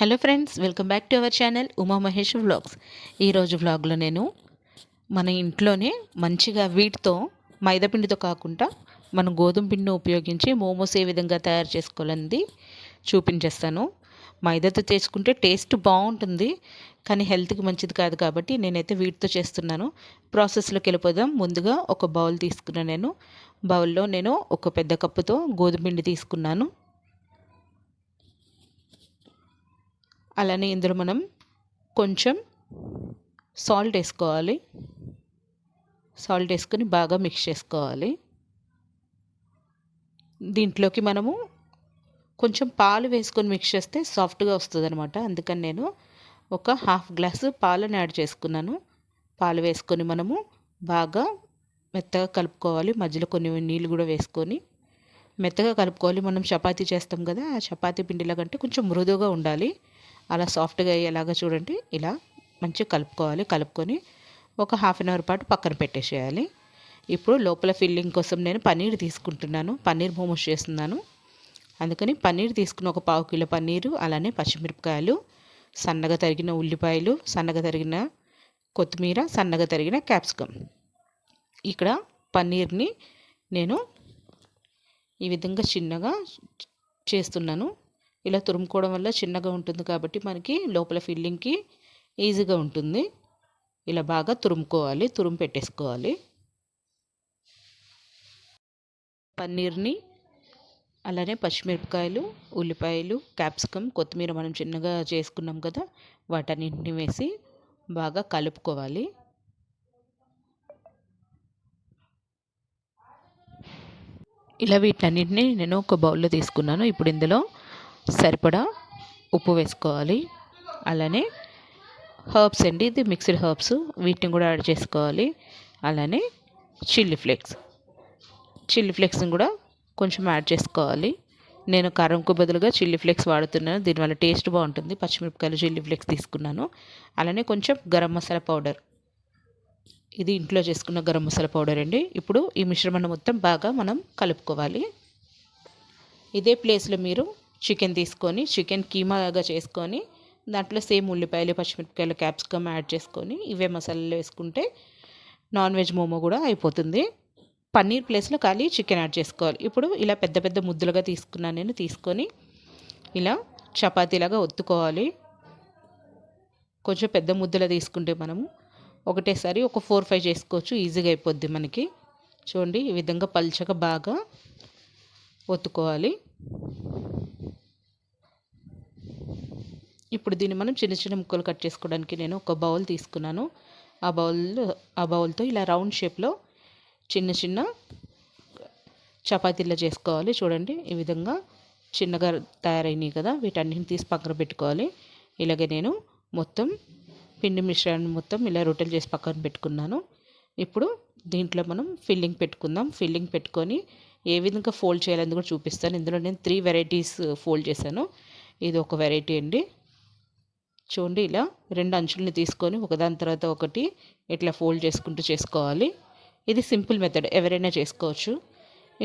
Hello friends, welcome back to our channel Uma Mahesh vlogs. ఈరోజు వ్లాగ్లో నేను మన ఇంట్లోనే మంచిగా వీటితో మైదాపిండితో కాకుండా మనం గోధుమ పిండిని ఉపయోగించి మోమోస్ ఏ విధంగా తయారు చేసుకోవాలని చూపించేస్తాను. మైదాతో చేసుకుంటే టేస్ట్ బాగుంటుంది, కానీ హెల్త్కి మంచిది కాదు కాబట్టి నేనైతే వీటితో చేస్తున్నాను. ప్రాసెస్లోకి వెళ్ళిపోదాం. ముందుగా ఒక బౌల్ తీసుకున్నాను. బౌల్లో నేను ఒక పెద్ద కప్పుతో గోధుమ పిండి తీసుకున్నాను. అలానే ఇందులో మనం కొంచెం సాల్ట్ వేసుకోవాలి. సాల్ట్ వేసుకొని బాగా మిక్స్ చేసుకోవాలి. దీంట్లోకి మనము కొంచెం పాలు వేసుకొని మిక్స్ చేస్తే సాఫ్ట్గా వస్తుంది అనమాట. అందుకని నేను ఒక హాఫ్ గ్లాసు పాలను యాడ్ చేసుకున్నాను. పాలు వేసుకొని మనము బాగా మెత్తగా కలుపుకోవాలి. మధ్యలో కొన్ని నీళ్ళు కూడా వేసుకొని మెత్తగా కలుపుకోవాలి. మనం చపాతీ చేస్తాం కదా, ఆ చపాతీ పిండిలా కంటే కొంచెం మృదువుగా ఉండాలి. అలా సాఫ్ట్గా అయ్యేలాగా చూడండి, ఇలా మంచిగా కలుపుకోవాలి. కలుపుకొని ఒక హాఫ్ అన్ అవర్ పాటు పక్కన పెట్టేసేయాలి. ఇప్పుడు లోపల ఫిల్లింగ్ కోసం నేను పన్నీర్ తీసుకుంటున్నాను. పన్నీర్ మోమోస్ చేస్తున్నాను. అందుకని పన్నీర్ తీసుకున్న ఒక పావు కిలో పన్నీరు, అలానే పచ్చిమిరపకాయలు, సన్నగా తరిగిన ఉల్లిపాయలు, సన్నగా తరిగిన కొత్తిమీర, సన్నగా తరిగిన క్యాప్సికమ్. ఇక్కడ పన్నీర్ని నేను ఈ విధంగా చిన్నగా చేస్తున్నాను. ఇలా తురుముకోవడం వల్ల చిన్నగా ఉంటుంది కాబట్టి మనకి లోపల ఫిల్లింగ్కి ఈజీగా ఉంటుంది. ఇలా బాగా తురుముకోవాలి, తురుము పెట్టేసుకోవాలి. పన్నీర్ని అలానే పచ్చిమిరపకాయలు, ఉల్లిపాయలు, క్యాప్సికమ్, కొత్తిమీర మనం చిన్నగా చేసుకున్నాం కదా, వాటన్నింటిని వేసి బాగా కలుపుకోవాలి. ఇలా వీటన్నింటినీ నేను ఒక బౌల్లో తీసుకున్నాను. ఇప్పుడు ఇందులో సరిపడా ఉప్పు వేసుకోవాలి. అలానే హర్బ్స్ అండి, ఇది మిక్స్డ్ హర్బ్స్, వీటిని కూడా యాడ్ చేసుకోవాలి. అలానే చిల్లీ ఫ్లేక్స్ని కూడా కొంచెం యాడ్ చేసుకోవాలి. నేను కారంకు బదులుగా చిల్లీ ఫ్లేక్స్ వాడుతున్నాను. దీనివల్ల టేస్ట్ బాగుంటుంది. పచ్చిమిరపకాయలు, చిల్లీ ఫ్లేక్స్ తీసుకున్నాను. అలానే కొంచెం గరం మసాలా పౌడర్, ఇది ఇంట్లో చేసుకున్న గరం మసాలా పౌడర్ అండి. ఇప్పుడు ఈ మిశ్రమాన్ని మొత్తం బాగా మనం కలుపుకోవాలి. ఇదే ప్లేస్లో మీరు చికెన్ తీసుకొని చికెన్ కీమాగా చేసుకొని దాంట్లో సేమ్ ఉల్లిపాయలు, పచ్చిమిరపకాయలు, క్యాప్సికమ్ యాడ్ చేసుకొని ఇవే మసాలాలు వేసుకుంటే నాన్ వెజ్ మోమో కూడా అయిపోతుంది. పన్నీర్ ప్లేస్లో ఖాళీ చికెన్ యాడ్ చేసుకోవాలి. ఇప్పుడు ఇలా పెద్ద పెద్ద ముద్దలుగా తీసుకున్నాను నేను. తీసుకొని ఇలా చపాతీలాగా ఒత్తుకోవాలి. కొంచెం పెద్ద ముద్దలు తీసుకుంటే మనము ఒకటేసారి ఒక 4-5 చేసుకోవచ్చు, ఈజీగా అయిపోద్ది మనకి. చూడండి, ఈ విధంగా పల్చగా బాగా ఒత్తుకోవాలి. ఇప్పుడు దీన్ని మనం చిన్న చిన్న ముక్కలు కట్ చేసుకోవడానికి నేను ఒక బౌల్ తీసుకున్నాను. ఆ బౌల్తో ఇలా రౌండ్ షేప్లో చిన్న చిన్న చపాతీలా చేసుకోవాలి. చూడండి, ఈ విధంగా చిన్నగా తయారైనాయి కదా, వీటన్నిటిని తీసి పక్కన పెట్టుకోవాలి. ఇలాగే నేను మొత్తం పిండి మిశ్రమాన్ని మొత్తం ఇలా రొట్టెలు చేసి పక్కన పెట్టుకున్నాను. ఇప్పుడు దీంట్లో మనం ఫిల్లింగ్ పెట్టుకుందాం. ఫిల్లింగ్ పెట్టుకొని ఏ విధంగా ఫోల్డ్ చేయాలని కూడా చూపిస్తాను. ఇందులో నేను 3 వెరైటీస్ ఫోల్డ్ చేశాను. ఇది ఒక వెరైటీ అండి. చూడండి, ఇలా 2 అంచుల్ని తీసుకొని ఒకదాని తర్వాత ఒకటి ఇట్లా ఫోల్డ్ చేసుకుంటూ చేసుకోవాలి. ఇది సింపుల్ మెథడ్, ఎవరైనా చేసుకోవచ్చు.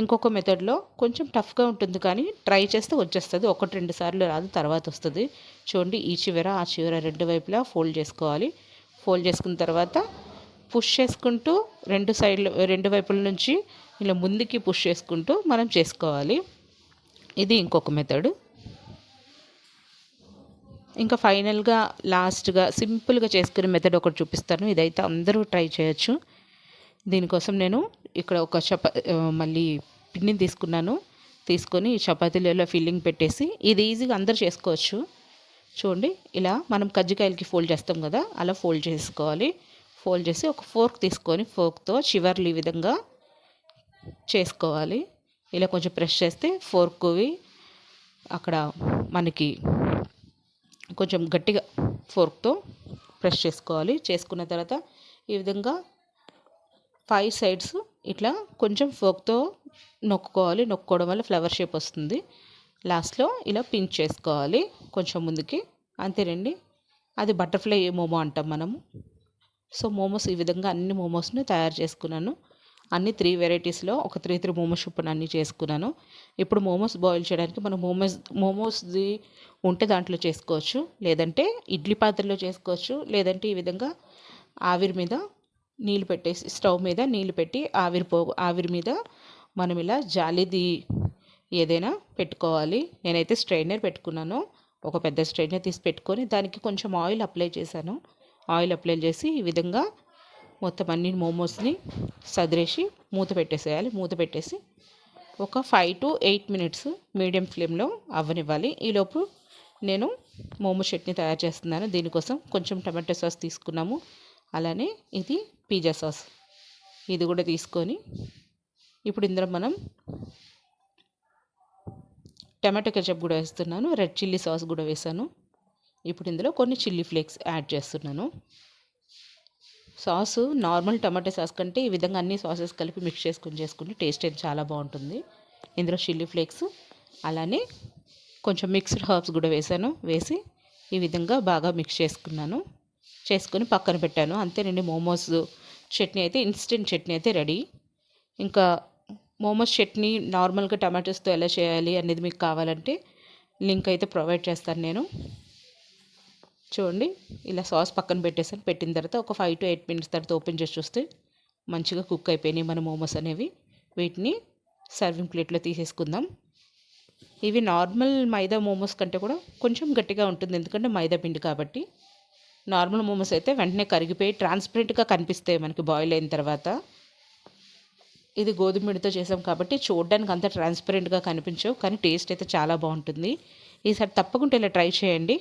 ఇంకొక మెథడ్లో కొంచెం టఫ్గా ఉంటుంది, కానీ ట్రై చేస్తే వచ్చేస్తుంది. 1-2 సార్లు రాదు, తర్వాత వస్తుంది. చూడండి, ఈ చివర ఆ చివర 2 వైపులా ఫోల్డ్ చేసుకోవాలి. ఫోల్డ్ చేసుకున్న తర్వాత పుష్ చేసుకుంటూ 2 వైపుల నుంచి ఇలా ముందుకి పుష్ చేసుకుంటూ మనం చేసుకోవాలి. ఇది ఇంకొక మెథడ్. ఇంకా ఫైనల్గా లాస్ట్గా సింపుల్గా చేసుకునే మెథడ్ ఒకటి చూపిస్తాను. ఇదైతే అందరూ ట్రై చేయొచ్చు. దీనికోసం నేను ఇక్కడ ఒక మళ్ళీ పిండిని తీసుకొని చపాతీలలో ఫిల్లింగ్ పెట్టేసి, ఇది ఈజీగా అందరూ చేసుకోవచ్చు. చూడండి, ఇలా మనం కజ్జికాయలకి ఫోల్డ్ చేస్తాం కదా, అలా ఫోల్డ్ చేసుకోవాలి. ఫోల్డ్ చేసి ఒక ఫోర్క్ తీసుకొని ఫోర్క్తో చివర్లు ఈ విధంగా చేసుకోవాలి. ఇలా కొంచెం ప్రెస్ చేస్తే ఫోర్క్వి అక్కడ మనకి కొంచెం గట్టిగా ఫోర్క్తో ప్రెస్ చేసుకోవాలి. చేసుకున్న తర్వాత ఈ విధంగా 5 సైడ్స్ ఇట్లా కొంచెం ఫోర్క్తో నొక్కుకోవాలి. నొక్కోవడం వల్ల ఫ్లవర్ షేప్ వస్తుంది. లాస్ట్లో ఇలా పించ్ చేసుకోవాలి కొంచెం ముందుకి. అంతేనండి, అది బటర్ఫ్లై మోమో అంటాం మనము. సో మోమోస్ ఈ విధంగా అన్ని మోమోస్ని తయారు చేసుకున్నాను. అన్ని 3 వెరైటీస్లో ఒక 3 మోమోస్ చొప్పున అన్నీ చేసుకున్నాను. ఇప్పుడు మోమోస్ బాయిల్ చేయడానికి మనం మోమోస్ది ఉంటే దాంట్లో చేసుకోవచ్చు, లేదంటే ఇడ్లీ పాత్రలో చేసుకోవచ్చు, లేదంటే ఈ విధంగా ఆవిరి మీద నీళ్ళు పెట్టేసి స్టవ్ మీద నీళ్ళు పెట్టి ఆవిరి మీద మనం ఇలా జాలిది ఏదైనా పెట్టుకోవాలి. నేనైతే స్ట్రైనర్ పెట్టుకున్నాను. ఒక పెద్ద స్ట్రైనర్ తీసి పెట్టుకొని దానికి కొంచెం ఆయిల్ అప్లై చేశాను. ఆయిల్ అప్లై చేసి ఈ విధంగా మొత్తం అన్ని మోమోస్ని సదిరేసి మూత పెట్టేసేయాలి. మూత పెట్టేసి ఒక 5 to 8 మినిట్స్ మీడియం ఫ్లేమ్లో అవ్వనివ్వాలి. ఈలోపు నేను మోమో చట్నీ తయారు చేస్తున్నాను. దీనికోసం కొంచెం టమాటో సాస్ తీసుకున్నాము. అలానే ఇది పిజ్జా సాస్, ఇది కూడా తీసుకొని ఇప్పుడు ఇందులో మనం టమాటో కెచప్ కూడా వేస్తున్నాను. రెడ్ చిల్లీ సాస్ కూడా వేసాను. ఇప్పుడు ఇందులో కొన్ని చిల్లీ ఫ్లేక్స్ యాడ్ చేస్తున్నాను. సాసు నార్మల్ టమాటో సాస్ కంటే ఈ విధంగా అన్ని సాసెస్ కలిపి మిక్స్ చేసుకుంటే టేస్ట్ అయితే చాలా బాగుంటుంది. ఇందులో చిల్లీ ఫ్లేక్స్ అలానే కొంచెం మిక్స్డ్ హర్బ్స్ కూడా వేసి ఈ విధంగా బాగా మిక్స్ చేసుకొని పక్కన పెట్టాను. అంతేనండి, మోమోస్ చట్నీ అయితే ఇన్స్టెంట్ చట్నీ అయితే రెడీ. ఇంకా మోమోస్ చట్నీ నార్మల్గా టమాటోస్తో ఎలా చేయాలి అనేది మీకు కావాలంటే లింక్ అయితే ప్రొవైడ్ చేస్తాను నేను. చూడండి, ఇలా సాస్ పక్కన పెట్టేసాను. పెట్టిన తర్వాత ఒక 5 to 8 మినిట్స్ తర్వాత ఓపెన్ చేసి చూస్తే మంచిగా కుక్ అయిపోయినాయి మన మోమోస్ అనేవి. వీటిని సర్వింగ్ ప్లేట్లో తీసేసుకుందాం. ఇవి నార్మల్ మైదా మోమోస్ కంటే కూడా కొంచెం గట్టిగా ఉంటుంది, ఎందుకంటే మైదా పిండి కాబట్టి. నార్మల్ మోమోస్ అయితే వెంటనే కరిగిపోయి ట్రాన్స్పరెంట్గా కనిపిస్తాయి మనకి బాయిల్ అయిన తర్వాత. ఇది గోధుమ పిండితో చేసాం కాబట్టి చూడడానికి అంత ట్రాన్స్పరెంట్గా కనిపించవు, కానీ టేస్ట్ అయితే చాలా బాగుంటుంది. ఈసారి తప్పకుండా ఇలా ట్రై చేయండి.